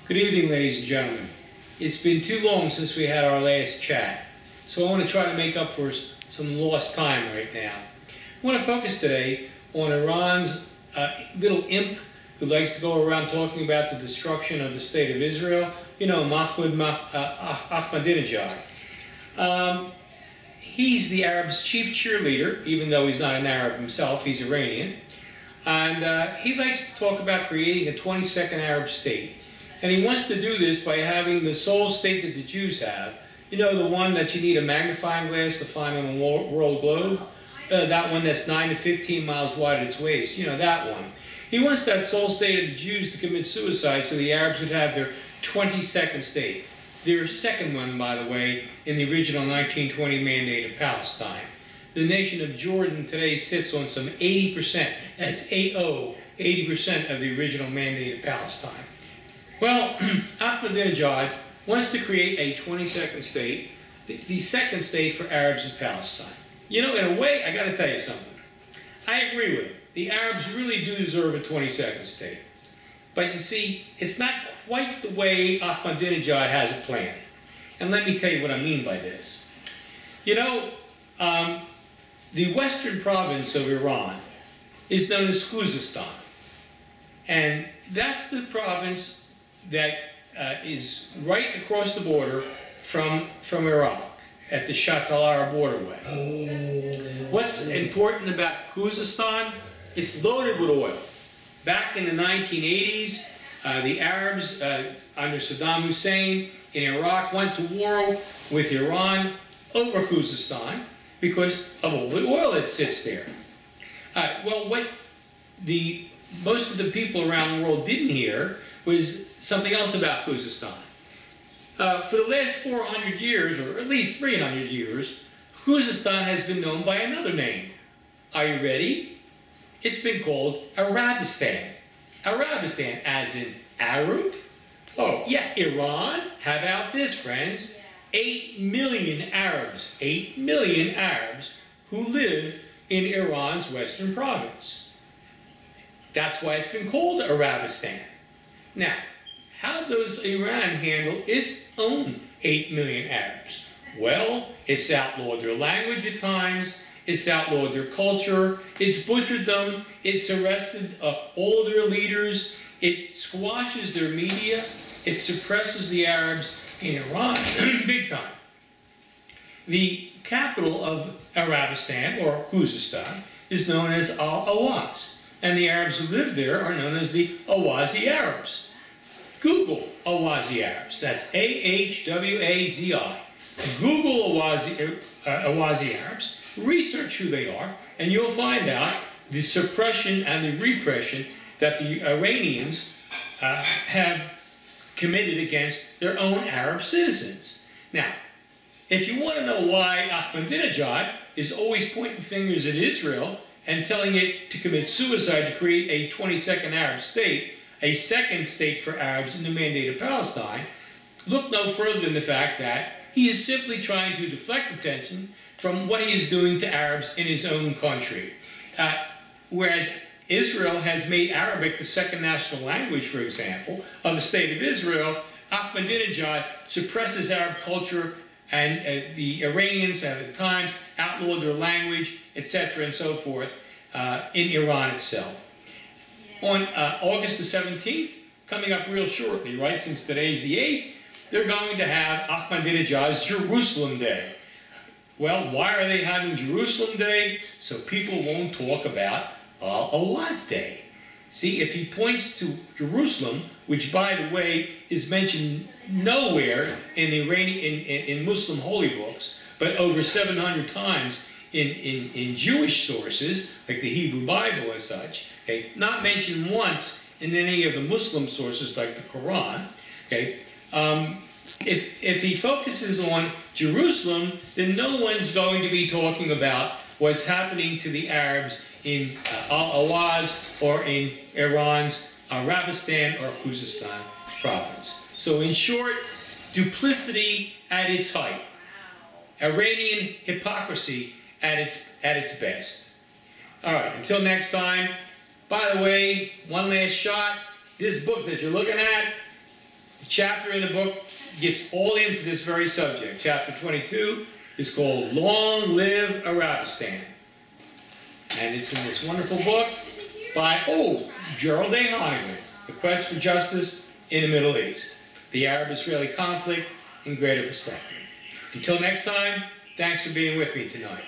Good evening, ladies and gentlemen. It's been too long since we had our last chat, so I want to try to make up for some lost time right now. I want to focus today on Iran's little imp who likes to go around talking about the destruction of the state of Israel. You know, Ahmadinejad. He's the Arabs' chief cheerleader, even though he's not an Arab himself, he's Iranian. And he likes to talk about creating a 22nd Arab state. And he wants to do this by having the sole state that the Jews have. You know, the one that you need a magnifying glass to find on a world globe? That one that's 9 to 15 miles wide at its waist. You know, that one. He wants that sole state of the Jews to commit suicide so the Arabs would have their 22nd state. Their second one, by the way, in the original 1920 Mandate of Palestine. The nation of Jordan today sits on some 80%. That's 80% of the original Mandate of Palestine. Well, Ahmadinejad wants to create a 22nd state, the second state for Arabs in Palestine. You know, in a way, I got to tell you something. I agree with him. The Arabs really do deserve a 22nd state. But you see, it's not quite the way Ahmadinejad has it planned. And let me tell you what I mean by this. You know, the western province of Iran is known as Khuzestan. And that's the province that is right across the border from Iraq at the Shatalar borderway. What's important about Khuzestan? It's loaded with oil. Back in the 1980s, the Arabs under Saddam Hussein in Iraq went to war with Iran over Khuzestan because of all the oil that sits there. Well, what most of the people around the world didn't hear was something else about Khuzestan. For the last 400 years, or at least 300 years, Khuzestan has been known by another name. Are you ready? It's been called Arabistan. Arabistan, as in Arab? Oh, yeah, Iran. How about this, friends? 8 million Arabs. 8 million Arabs who live in Iran's western province. That's why it's been called Arabistan. Now, how does Iran handle its own 8 million Arabs? Well, it's outlawed their language at times, it's outlawed their culture, it's butchered them, it's arrested all their leaders, it squashes their media, it suppresses the Arabs in Iran big time. The capital of Arabistan, or Khuzestan, is known as Al-Awaz. And the Arabs who live there are known as the Awazi Arabs. Google Awazi Arabs. That's A-H-W-A-Z-I. Google Awazi Arabs. Research who they are, and you'll find out the suppression and the repression that the Iranians have committed against their own Arab citizens. Now, if you want to know why Ahmadinejad is always pointing fingers at Israel and telling it to commit suicide to create a 22nd Arab state, a second state for Arabs in the Mandate of Palestine, look no further than the fact that he is simply trying to deflect attention from what he is doing to Arabs in his own country. Whereas Israel has made Arabic the second national language, for example, of the state of Israel, Ahmadinejad suppresses Arab culture, and the Iranians have at times outlawed their language, etc. and so forth, in Iran itself. On August the 17th, coming up real shortly, right, since today's the 8th, they're going to have Ahmadinejad's Jerusalem Day. Well, why are they having Jerusalem Day? So people won't talk about Al-Awaz Day. See, if he points to Jerusalem, which, by the way, is mentioned nowhere in the in Muslim holy books, but over 700 times in Jewish sources, like the Hebrew Bible and such, okay, not mentioned once in any of the Muslim sources, like the Quran, okay. If he focuses on Jerusalem, then no one's going to be talking about what's happening to the Arabs in Al-Awaz or in Iran's Arabistan or Khuzestan province. So in short, duplicity at its height. Iranian hypocrisy at its best. All right, until next time. By the way, one last shot. This book that you're looking at, The chapter in the book gets all into this very subject. Chapter 22 is called Long Live Arabistan. And it's in this wonderful book by, Gerald A. Honeyman, The Quest for Justice in the Middle East, the Arab-Israeli Conflict in Greater Perspective. Until next time, thanks for being with me tonight.